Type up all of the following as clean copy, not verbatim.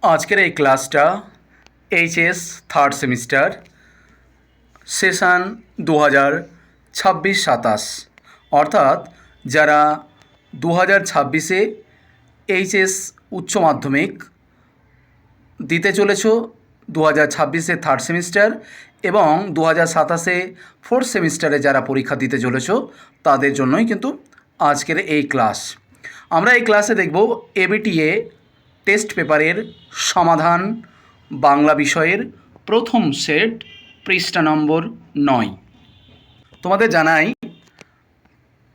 আজকের এই ক্লাসটা এইচএস থার্ড সেমিস্টার সেশন 2026-27 অর্থাৎ যারা 2026-এ এইচএস উচ্চ মাধ্যমিক দিতে চলেছ 2026-এ থার্ড সেমিস্টার এবং 2027-এ ফোর্থ সেমিস্টারে যারা পরীক্ষা দিতে চলেছ তাদের জন্যই কিন্তু আজকের এই ক্লাস। আমরা এই ক্লাসে দেখব এবিটিএ টেস্ট পেপারের সমাধান বাংলা বিষয়ের প্রথম সেট পৃষ্ঠা নম্বর 9। তোমাদের জানাই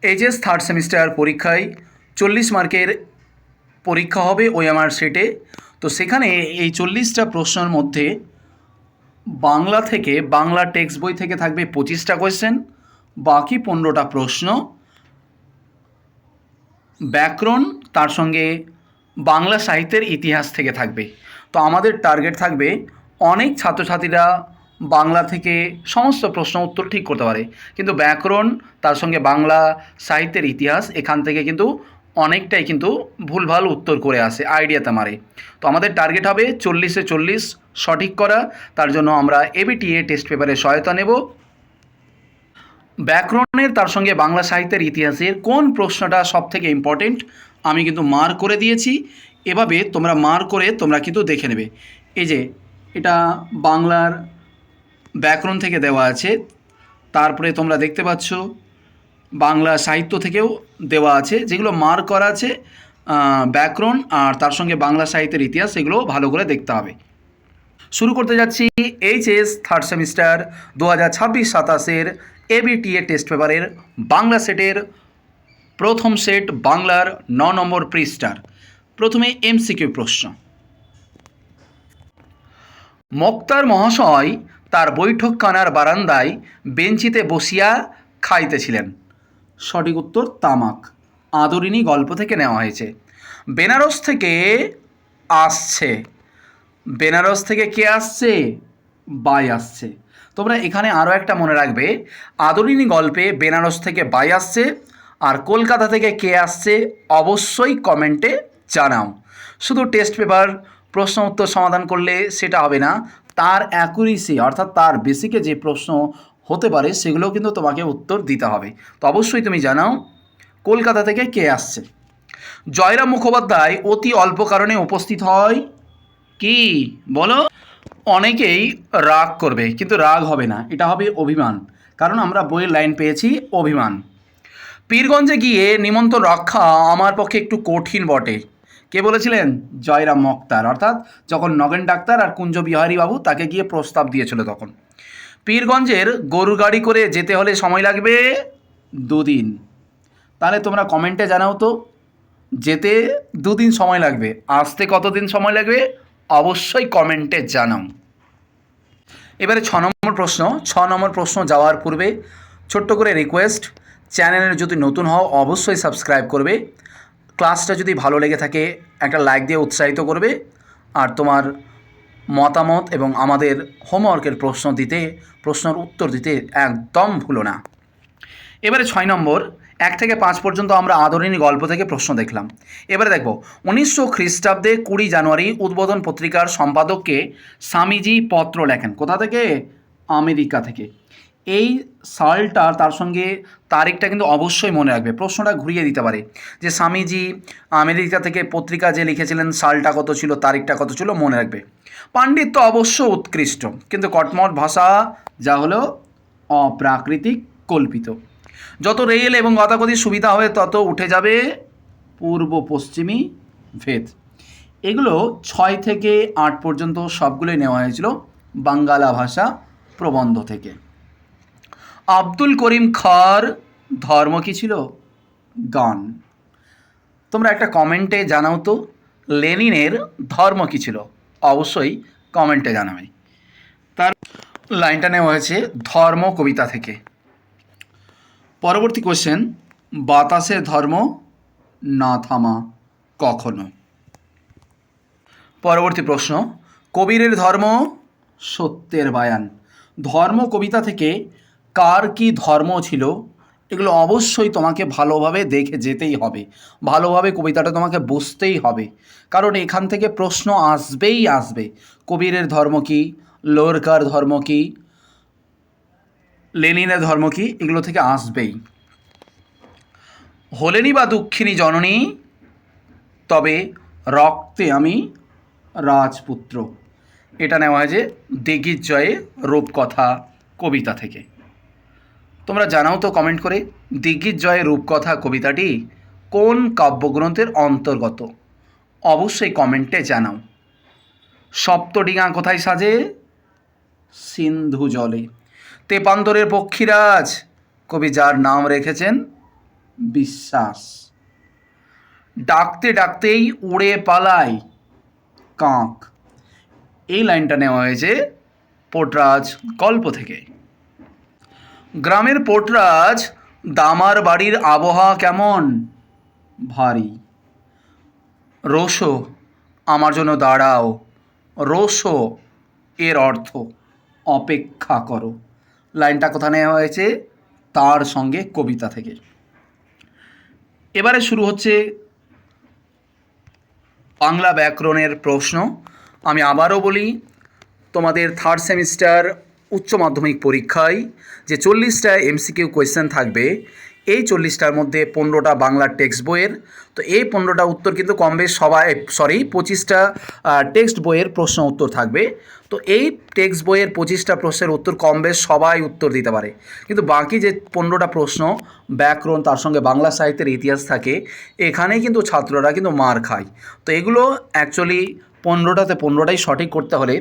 এইচএস থার্ড সেমিস্টার পরীক্ষায় 40 মার্কের পরীক্ষা হবে ওএমআর সেটে। তো সেখানে এই 40টা প্রশ্নের মধ্যে বাংলা থেকে বাংলা টেক্সট বই থেকে থাকবে 25টা কোয়েশ্চেন, বাকি 15টা প্রশ্ন ব্যাকরণ তার সঙ্গে বাংলা সাহিত্যের ইতিহাস থেকে থাকবে। তো আমাদের টার্গেট থাকবে অনেক ছাত্রছাত্রীরা বাংলা থেকে সমস্ত প্রশ্ন উত্তর ঠিক করতে পারে, কিন্তু ব্যাকরণ তার সঙ্গে বাংলা সাহিত্যের ইতিহাস এখান থেকে কিন্তু অনেকটাই কিন্তু ভুলভাল উত্তর করে আসে, আইডিয়াতে মারে। তো আমাদের টার্গেট হবে 40-এ 40 সঠিক করা। তার জন্য আমরা এবিটিএ টেস্ট পেপারের সহায়তা নেব। ব্যাকরণের তার সঙ্গে বাংলা সাহিত্যের ইতিহাসের কোন প্রশ্নটা সবথেকে ইম্পর্টেন্ট আমি কিন্তু মার্ক করে দিয়েছি। এভাবে তোমরা মার্ক করে তোমরা কিন্তু দেখে নেবে। এই যে এটা বাংলার ব্যাকরণ থেকে দেওয়া আছে, তারপরে তোমরা দেখতে পাচ্ছ বাংলা সাহিত্য থেকেও দেওয়া আছে, যেগুলো মার্ক করা আছে ব্যাকরণ আর তার সঙ্গে বাংলা সাহিত্যের ইতিহাস, এগুলো ভালো করে দেখতে হবে। শুরু করতে যাচ্ছি এইচএস থার্ড সেমিস্টার 2026-27-এর এবিটিএ টেস্ট পেপারের বাংলা সেটের প্রথম সেট বাংলার 9 নম্বর পৃষ্ঠার। প্রথমে এমসিকিউ প্রশ্ন। মোক্তার মহাশয় তার বৈঠকখানার বারান্দায় বেঞ্চিতে বসিয়া খাইতেছিলেন। সঠিক উত্তর তামাক। আদরিনী গল্প থেকে নেওয়া হয়েছে। বেনারস থেকে আসছে, বেনারস থেকে কে আসছে? বাই আসছে। তোমরা এখানে আরও একটা মনে রাখবে, আদরিনী গল্পে বেনারস থেকে বাই আসছে, আর কলকাতা থেকে কে আসছে অবশ্যই কমেন্টে জানাও। শুধু টেস্ট পেপার প্রশ্ন উত্তর সমাধান করলে সেটা হবে না, তার অ্যাকুরেসি অর্থাৎ তার বেসিকে যে প্রশ্ন হতে পারে সেগুলোও কিন্তু তোমাকে উত্তর দিতে হবে। তো অবশ্যই তুমি জানাও কলকাতা থেকে কে আসছে। জয়রাম মুখোপাধ্যায় অতি অল্প কারণে উপস্থিত হয় কি? বলো। অনেকেই রাগ করবে, কিন্তু রাগ হবে না, এটা হবে অভিমান, কারণ আমরা বইয়ের লাইন পেয়েছি অভিমান। পীরগঞ্জে গিয়ে নিমন্ত্রণ রক্ষা আমার পক্ষে একটু কঠিন বটে। কে বলেছিলেন? জয়রাম মোক্তার, অর্থাৎ যখন নগেন ডাক্তার আর কুঞ্জ বিহারী বাবু তাকে গিয়ে প্রস্তাব দিয়েছিল তখন। পীরগঞ্জের গরুর গাড়ি করে যেতে হলে সময় লাগবে 2 দিন। তাহলে তোমরা কমেন্টে জানাও তো, যেতে 2 দিন সময় লাগবে, আসতে কতদিন সময় লাগবে অবশ্যই কমেন্টে জানাও। এবারে 6 নম্বর প্রশ্ন। 6 নম্বর প্রশ্ন যাওয়ার পূর্বে ছোট্ট করে রিকোয়েস্ট, চ্যানেলে যদি নতুন হও অবশ্যই সাবস্ক্রাইব করবে। ক্লাসটা যদি ভালো লেগে থাকে একটা লাইক দিয়ে উৎসাহিত করবে, আর তোমার মতামত এবং আমাদের হোমওয়ার্কের প্রশ্নের উত্তর দিতে একদম ভুলো না। এবারে 6 নম্বর 1 থেকে 5 পর্যন্ত আমরা আদরিনী গল্প থেকে প্রশ্ন দেখলাম। এবারে দেখব 1900 খ্রিস্টাব্দে 20 জানুয়ারি উদ্বোধন পত্রিকার সম্পাদককে স্বামীজি পত্র লেখেন। কোথা থেকে? আমেরিকা থেকে। এই সালটা তার সঙ্গে তারিখটা কিন্তু অবশ্যই মনে রাখবে, প্রশ্নটা ঘুরিয়ে দিতে পারে যে স্বামীজি আমেরিকা থেকে পত্রিকা যে লিখেছিলেন সালটা কত ছিল, তারিখটা কত ছিল, মনে রাখবে। পাণ্ডিত্য অবশ্য উৎকৃষ্ট, কিন্তু কটমট ভাষা যা হলো অপ্রাকৃতিক কল্পিত। যত রেল এবং গতাগতির সুবিধা হবে তত উঠে যাবে পূর্ব পশ্চিমী ভেদ। এগুলো 6 থেকে 8 পর্যন্ত সবগুলোই নেওয়া হয়েছিল বাঙ্গালা ভাষা প্রবন্ধ থেকে। আব্দুল করিম খাঁর ধর্ম কী ছিল? গান। তোমরা একটা কমেন্টে জানাও তো লেনিনের ধর্ম কী ছিল, অবশ্যই কমেন্টে জানাবে। তার লাইনটা নেওয়া হয়েছে ধর্ম কবিতা থেকে। পরবর্তী কোশ্চেন, বাতাসের ধর্ম না থামা কখনো। পরবর্তী প্রশ্ন, কবিরের ধর্ম সত্যের বায়ান। ধর্ম কবিতা থেকে কার কি ধর্ম ছিল এগুলো অবশ্যই তোমাকে ভালোভাবে দেখে যেতেই হবে, ভালোভাবে কবিতাটা তোমাকে বুঝতেই হবে, কারণ এখান থেকে প্রশ্ন আসবেই আসবে। কবিরের ধর্ম কী, লোরকার ধর্ম কী, লেনিনের ধর্ম কী, এগুলো থেকে আসবেই। হলেনি বা দুঃখিনী জননী, তবে রক্তে আমি রাজপুত্র। এটা নেওয়া হয় যে দিগ্বিজয়ে রূপকথা কবিতা থেকে। তোমরা জানাও তো কমেন্ট করে, দিগ্বিজয়ে রূপকথা কবিতাটি কোন কাব্যগ্রন্থের অন্তর্গত? অবশ্যই কমেন্টে জানাও। সপ্তডিঙা কোথায় সাজে? সিন্ধু জলে। তেপান্তরের পক্ষীরাজ কবি যার নাম রেখেছেন বিশ্বাস। ডাকতে ডাকতেই উড়ে পালায় কাক। এই লাইনটা নেওয়া হয়েছে পোটরাজ গল্প থেকে। গ্রামের পোটরাজ দামার বাড়ির আবহাওয়া কেমন? ভারী। রোসো আমার জন্য দাঁড়াও। রোসো এর অর্থ অপেক্ষা করো। লাইনটা কোথা নেওয়া হয়েছে? তার সঙ্গে কবিতা থেকে। এবারে শুরু হচ্ছে বাংলা ব্যাকরণের প্রশ্ন। আমি আবারও বলি, তোমাদের থার্ড সেমিস্টার উচ্চ মাধ্যমিক পরীক্ষায় যে 40টা এমসিকিউ কোয়েশ্চেন থাকবে, এই 40টার মধ্যে 15টা বাংলার টেক্সট বইয়ের। তো এই 15টা উত্তর কিন্তু কম বেশ সবাই, 25টা টেক্সট বইয়ের প্রশ্ন উত্তর থাকবে। তো এই টেক্সট বইয়ের 25টা প্রশ্নের উত্তর কম বেশ সবাই উত্তর দিতে পারে, কিন্তু বাকি যে 15টা প্রশ্ন ব্যাকরণ, তার সঙ্গে বাংলা সাহিত্যের ইতিহাস থাকে, এখানেই কিন্তু ছাত্ররা কিন্তু মার খায়। তো এগুলো অ্যাকচুয়ালি 15টাতে 15টাই সঠিক করতে হলে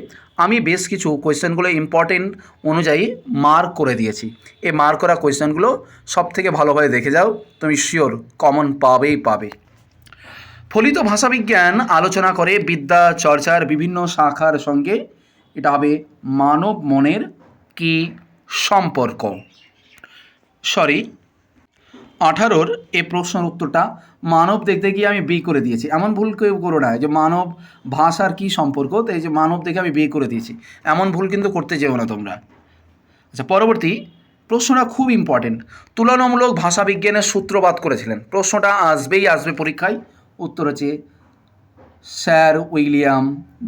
আমি বেশ কিছু কোয়েশ্চেনগুলো ইম্পর্টেন্ট অনুযায়ী মার্ক করে দিয়েছি। এই মার্ক করা কোয়েশ্চেনগুলো সব থেকে ভালোভাবে দেখে যাও, তুমি শিওর কমন পাবেই পাবে। ফলিত ভাষাবিজ্ঞান আলোচনা করে বিদ্যা চর্চার বিভিন্ন শাখার সঙ্গে। এটা হবে মানব মনের কি সম্পর্ক। 18 এই প্রশ্নের উত্তরটা মানব দেখতে গিয়ে আমি বি করে দিয়েছি। এমন ভুল কেউ করো না যে মানব ভাষার কি সম্পর্ক, তো এই যে মানব দেখে আমি বি করে দিয়েছি, এমন ভুল কিন্তু করতে যেও না তোমরা। আচ্ছা, পরবর্তী প্রশ্নটা খুব ইম্পর্টেন্ট। তুলনামূলক ভাষাবিজ্ঞানের সূত্রপাত করেছিলেন। প্রশ্নটা আসবেই আসবে পরীক্ষায়। উত্তর হচ্ছে স্যার উইলিয়াম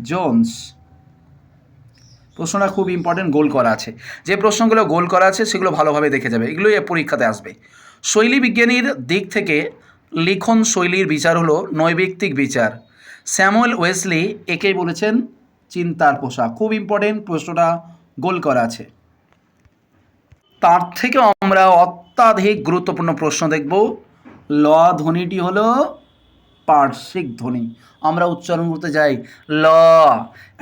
জোন্স। প্রশ্নটা খুব ইম্পর্টেন্ট, গোল করা আছে। যে প্রশ্নগুলো গোল করা আছে সেগুলো ভালোভাবে দেখে যাবে, এগুলোই পরীক্ষাতে আসবে। শৈলী বিজ্ঞানীর দিক থেকে লিখন শৈলীর বিচার হলো নৈবিত্তিক বিচার। স্যামুয়েল ওয়েসলি একেই বলেছেন চিন্তার পোশাক। খুব ইম্পর্টেন্ট, প্রশ্নটা গোল করা আছে। তার থেকেও আমরা অত্যাধিক গুরুত্বপূর্ণ প্রশ্ন দেখব। ল ধ্বনিটি হলো পার্শ্বিক ধ্বনি। আমরা উচ্চারণ করতে যাই ল,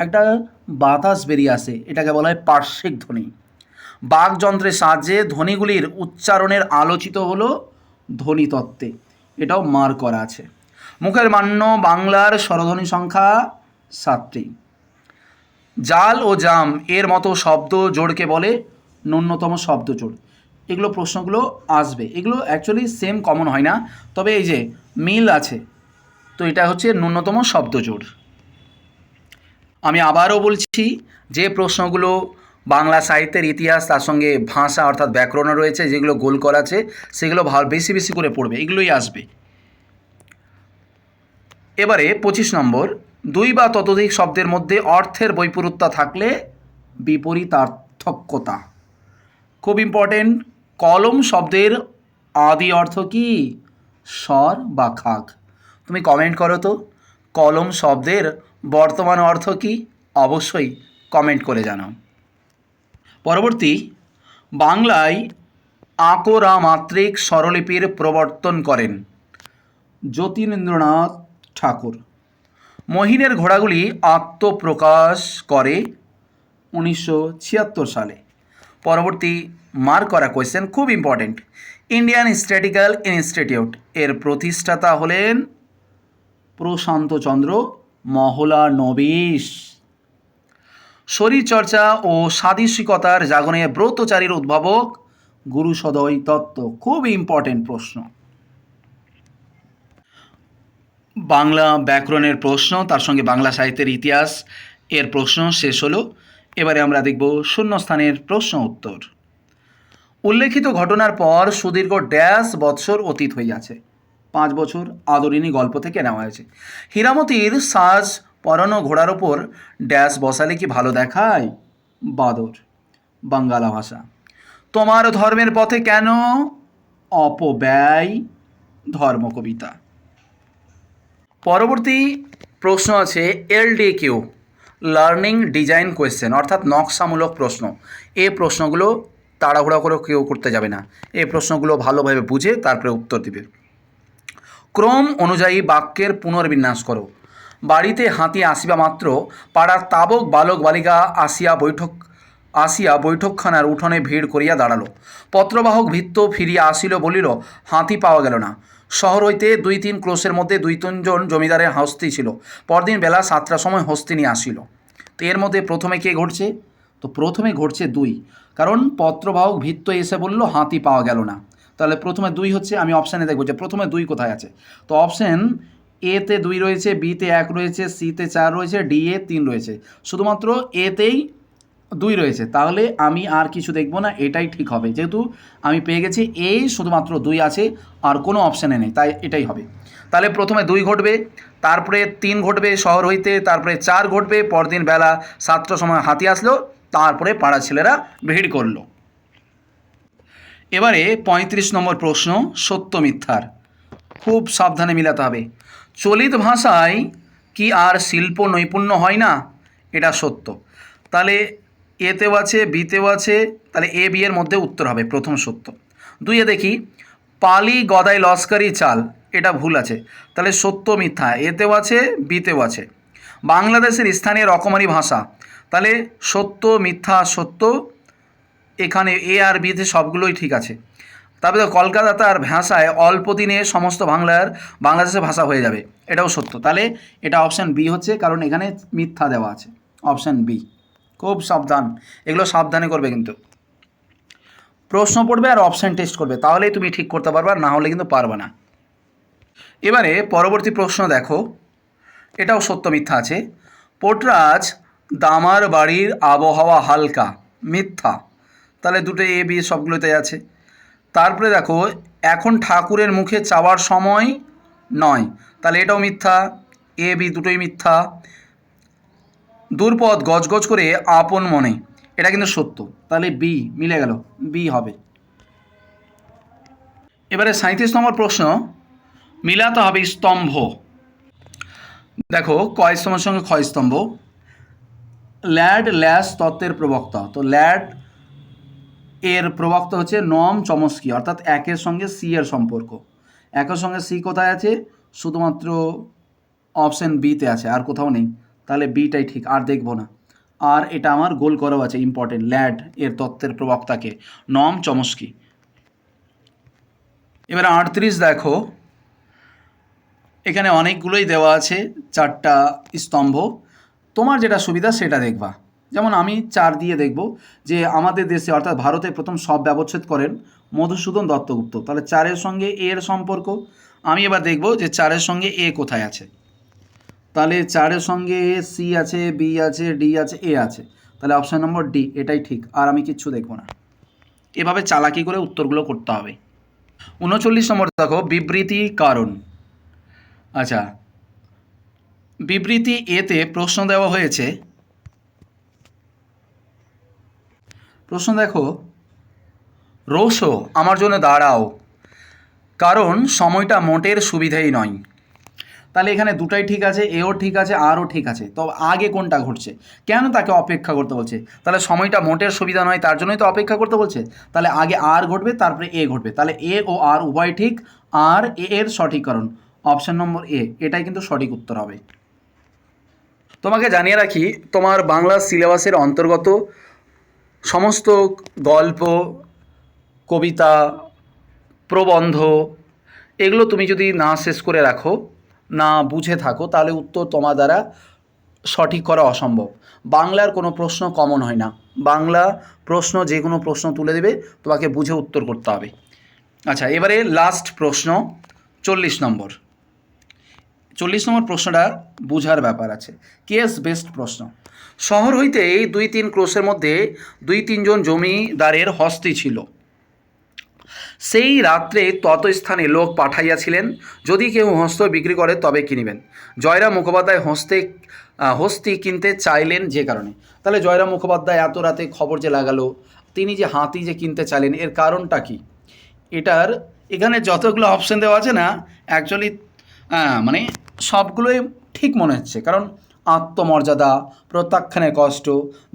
একটা বাতাস বেরিয়ে আসে, এটাকে বলা হয় পার্শ্বিক ধ্বনি। বাকযন্ত্রের সাহায্যে ধ্বনিগুলির উচ্চারণের আলোচিত হলো ধ্বনিতত্ত্বে, এটাও মার্ক করা আছে। মুখের মান্য বাংলার স্বরধ্বনি সংখ্যা 7টি। জাল ও জাম এর মতো শব্দ জোড়কে বলে ন্যূনতম শব্দ জোড়। এগুলো প্রশ্নগুলো আসবে, এগুলো অ্যাকচুয়ালি সেম কমন হয় না, তবে এই যে মিল আছে, তো এটা হচ্ছে ন্যূনতম শব্দ জোড়। আমি আবারও বলছি, যে প্রশ্নগুলো বাংলা সাহিত্যের ইতিহাস তার সঙ্গে ভাষা অর্থাৎ ব্যাকরণ রয়েছে, যেগুলো গোল করা আছে, সেগুলো বেশি বেশি করে পড়বে, এগুলোই আসবে। এবারে 25 নম্বর, 2 বা ততোধিক শব্দের মধ্যে অর্থের বৈপরীত্যতা থাকলে বিপরীতার্থকতা। খুব ইম্পর্টেন্ট। কলম শব্দের আদি অর্থ কি? স্বর বা খাগ। তুমি কমেন্ট করো তো, কলম শব্দের বর্তমান অর্থ কি? অবশ্যই কমেন্ট করে জানাও। পরবর্তী, বাংলায় আকরা মাত্রিক স্বরলিপির প্রবর্তন করেন যতীন্দ্রনাথ ঠাকুর। মহিনের ঘোড়াগুলি আত্মপ্রকাশ করে 1976 সালে। পরবর্তী মার্ক করা কোয়েশ্চেন, খুব ইম্পর্টেন্ট। ইন্ডিয়ান স্ট্যাটিস্টিক্যাল ইনস্টিটিউট এর প্রতিষ্ঠাতা হলেন প্রশান্তচন্দ্র মহলানবিশ। শরীরচর্চা ও সাদিশিকতার জাগনে ব্রতচারীর উদ্ভাবক গুরুসদয় দত্ত। খুব ইম্পর্টেন্ট প্রশ্ন। বাংলা ব্যাকরণের প্রশ্ন, তার সঙ্গে বাংলা সাহিত্যের ইতিহাস এর প্রশ্ন শেষ হলো। এবারে আমরা দেখব শূন্যস্থানের প্রশ্ন উত্তর। উল্লেখিত ঘটনার পর সুদীর্ঘ ড্যাশ বৎসর অতীত হইয়াছে। 5 বছর আদরিনী গল্প থেকে নেওয়া হয়েছে। হীরামতির সাজ পরানো ঘোড়ার ওপর ড্যাশ বসালে কি ভালো দেখায়? বাদর, বাঙ্গালা ভাষা। তোমার ধর্মের পথে কেন? অপব্যয়, ধর্ম কবিতা। পরবর্তী প্রশ্ন আছে LDQ, লার্নিং ডিজাইন কোয়েশ্চেন, অর্থাৎ নকশামূলক প্রশ্ন। এই প্রশ্নগুলো তাড়াহুড়া করে কেউ করতে যাবে না, এই প্রশ্নগুলো ভালোভাবে বুঝে তারপরে উত্তর দিবে। ক্রম অনুযায়ী বাক্যের পুনর্বিন্যাস করো। বাড়িতে হাতি আসিবা মাত্র পাড়ার তাবক বালক বালিকা আসিয়া বৈঠকখানার উঠোনে ভিড় করিয়া দাঁড়ালো। পত্রবাহক ভৃত্য ফিরিয়া আসিল, বলিল হাতি পাওয়া গেল না। শহর হইতে 2-3 ক্রোশের মধ্যে 2-3 জন জমিদারের হস্তি ছিল। পরদিন বেলা 7টার সময় হস্তিনী আসিল। তো এর মধ্যে প্রথমে কে ঘটছে? তো প্রথমে ঘটছে 2, কারণ পত্রবাহক ভৃত্য এসে বলল হাতি পাওয়া গেল না। তাহলে প্রথমে 2 হচ্ছে, আমি অপশানে দেখব যে প্রথমে 2 কোথায় আছে। তো অপশান এতে 2 রয়েছে, বিতে 1 রয়েছে, সিতে 4 রয়েছে, ডি এ 3 রয়েছে, শুধুমাত্র এতেই 2 রয়েছে। তাহলে আমি আর কিছু দেখব না, এটাই ঠিক হবে, যেহেতু আমি পেয়ে গেছি এই শুধুমাত্র 2 আছে, আর কোনো অপশানে নেই, তাই এটাই হবে। তাহলে প্রথমে 2 ঘটবে, তারপরে 3 ঘটবে শহর হইতে, তারপরে 4 ঘটবে পরদিন বেলা 7টার সময় হাতি আসলো, তারপরে পাড়ার ছেলেরা ভিড় করলো। এবারে 35 নম্বর প্রশ্ন, সত্য মিথ্যার। খুব সাবধানে মিলাতে হবে। চলিত ভাষায় কি আর শিল্প নৈপুণ্য হয় না? এটা সত্য। তাহলে এতেও আছে, বিতেও আছে, তাহলে এ বি এর মধ্যে উত্তর হবে প্রথম সত্য। 2 দেখি, পালি গদাই লস্করি চাল, এটা ভুল আছে। তাহলে সত্য মিথ্যা এতেও আছে, বিতেও আছে। বাংলাদেশের স্থানীয় রকমারি ভাষা, তাহলে সত্য মিথ্যা সত্য, এখানে এ আর বিতে সবগুলোই ঠিক আছে। তারপরে কলকাতার ভাষায় অল্প দিনে সমস্ত বাংলাদেশের ভাষা হয়ে যাবে, এটাও সত্য। তাহলে এটা অপশান বি হচ্ছে, কারণ এখানে মিথ্যা দেওয়া আছে, অপশান বি। খুব সাবধান, এগুলো সাবধানে করবে, কিন্তু প্রশ্ন পড়বে আর অপশান টেস্ট করবে, তাহলেই তুমি ঠিক করতে পারবে, না হলে কিন্তু পারবে না। এবারে পরবর্তী প্রশ্ন দেখো, এটাও সত্য মিথ্যা আছে। পোটরাজ দামার বাড়ির আবহাওয়া হালকা, মিথ্যা। তাহলে 2 এ বি সবগুলোতে আছে। তারপরে দেখো, এখন ঠাকুরের মুখে চাওয়ার সময় নয়, তাহলে এটাও মিথ্যা, এ বি দুটোই মিথ্যা। দূরপথ গজগজ করে আপন মনে, এটা কিন্তু সত্য, তাহলে বি মিলে গেল, বি হবে। এবারে 37 নম্বর প্রশ্ন, মিলাতে হবে স্তম্ভ। দেখো, কয় স্তম্ভের সঙ্গে ক্ষয় স্তম্ভ। ল্যাড ল্যাস তত্ত্বের প্রবক্তা, তো ল্যাড এর প্রবক্তা হচ্ছে নম চমস্কি, অর্থাৎ 1-এর সঙ্গে সি এর সম্পর্ক। 1-এর সঙ্গে সি কোথায় আছে? শুধুমাত্র অপশান বিতে আছে, আর কোথাও নেই, তাহলে বিটাই ঠিক, আর দেখব না। আর এটা আমার গোল করাও আছে, ইম্পর্টেন্ট, ল্যাড এর তত্ত্বের প্রবক্তাকে নম চমস্কি। এবার 38 দেখো, এখানে অনেকগুলোই দেওয়া আছে, 4টা স্তম্ভ, তোমার যেটা সুবিধা সেটা দেখবা। যেমন আমি 4 দিয়ে দেখব যে আমাদের দেশে অর্থাৎ ভারতে প্রথম সব ব্যবচ্ছেদ করেন মধুসূদন দত্তগুপ্ত, তাহলে 4-এর সঙ্গে এ এর সম্পর্ক। আমি এবার দেখব যে 4-এর সঙ্গে এ কোথায় আছে। তাহলে 4-এর সঙ্গে সি আছে, বি আছে, ডি আছে, এ আছে, তাহলে অপশান নম্বর ডি এটাই ঠিক, আর আমি কিচ্ছু দেখব না। এভাবে চালাকি করে উত্তরগুলো করতে হবে। 39 নম্বর দেখো, বিবৃতি কারণ। আচ্ছা, বিবৃতি এতে প্রশ্ন দেওয়া হয়েছে। প্রশ্ন দেখো, রোশো আমার জন্য দাঁড়াও, কারণ সময়টা মোটের সুবিধেই নয়। তাহলে এখানে 2টাই ঠিক আছে, এও ঠিক আছে, আরও ঠিক আছে। তো আগে কোনটা ঘটছে, কেন তাকে অপেক্ষা করতে বলছে? তাহলে সময়টা মোটের সুবিধা নয়, তার জন্যই তো অপেক্ষা করতে বলছে। তাহলে আগে আর ঘটবে, তারপরে এ ঘটবে, তাহলে এ ও আর উভয় ঠিক, আর এ এর সঠিক কারণ অপশান নম্বর এ, এটাই কিন্তু সঠিক উত্তর হবে। তোমাকে জানিয়ে রাখি, তোমার বাংলা সিলেবাসের অন্তর্গত সমস্ত গল্প, কবিতা, প্রবন্ধ, এগুলো তুমি যদি না শেষ করে রাখো, না বুঝে থাকো, তাহলে উত্তর তোমার দ্বারা সঠিক করা অসম্ভব। বাংলার কোনো প্রশ্ন কমন হয় না, বাংলা প্রশ্ন যে কোনো প্রশ্ন তুলে দেবে, তোমাকে বুঝে উত্তর করতে হবে। আচ্ছা, এবারে লাস্ট প্রশ্ন 40 নম্বর। 40 নম্বর প্রশ্নটা বুঝার ব্যাপার আছে, কেস বেসড প্রশ্ন। শহর হইতে এই 2-3 ক্রোশের মধ্যে 2-3 জন জমিদারের হস্তি ছিল। সেই রাত্রে তত স্থানে লোক পাঠাইয়াছিলেন, যদি কেউ হস্ত বিক্রি করে তবে কিনিবেন। জয়রাম মুখোপাধ্যায় হস্তি কিনতে চাইলেন যে কারণে। তাহলে জয়রাম মুখোপাধ্যায় এত রাতে খবর যে লাগালো, তিনি যে হাতি যে কিনতে চাইলেন, এর কারণটা কি? এটার এখানে যতগুলো অপশন দেওয়া আছে না, অ্যাকচুয়ালি মানে সবগুলোই ঠিক মনে হচ্ছে। কারণ আত্মমর্যাদা, প্রত্যাখ্যানের কষ্ট,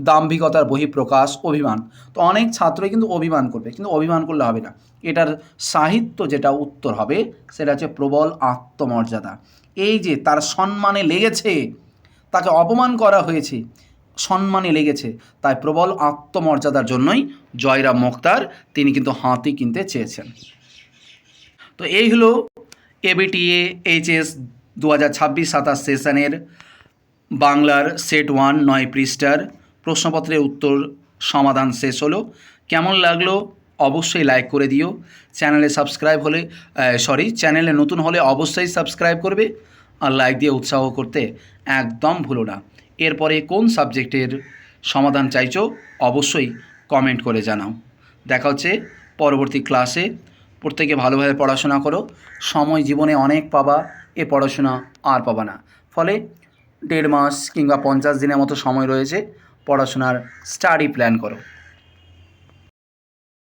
দাম্ভিকতার বহিঃপ্রকাশ, অভিমান। তো অনেক ছাত্রই কিন্তু অভিমান করবে, কিন্তু অভিমান করলে হবে না। এটার সাহিত্য যেটা উত্তর হবে সেটা হচ্ছে প্রবল আত্মমর্যাদা। এই যে তার সম্মানে লেগেছে, তাকে অপমান করা হয়েছে, সম্মানে লেগেছে, তাই প্রবল আত্মমর্যাদার জন্যই জয়রাম মোক্তার তিনি কিন্তু হাতি কিনতে চেয়েছেন। তো এই হলো এবিটিএ এইচএস 2026-27 সেশনের বাংলার সেট 1 9 পৃষ্ঠার প্রশ্নপত্রের উত্তর সমাধান শেষ হলো। কেমন লাগলো অবশ্যই লাইক করে দিও। চ্যানেলে সাবস্ক্রাইব হলে চ্যানেলে নতুন হলে অবশ্যই সাবস্ক্রাইব করবে, আর লাইক দিয়ে উৎসাহ করতে একদম ভুলো না। এরপরে কোন সাবজেক্টের সমাধান চাইছো অবশ্যই কমেন্ট করে জানাও। দেখা হচ্ছে পরবর্তী ক্লাসে। প্রত্যেকে ভালোভাবে পড়াশোনা করো। সময় জীবনে অনেক পাবা, এ পড়াশোনা আর পাবা না। ফলে 1.5 মাস কিংবা 50 দিনের মতো সময় রয়েছে, পড়াশোনার স্টাডি প্ল্যান করো।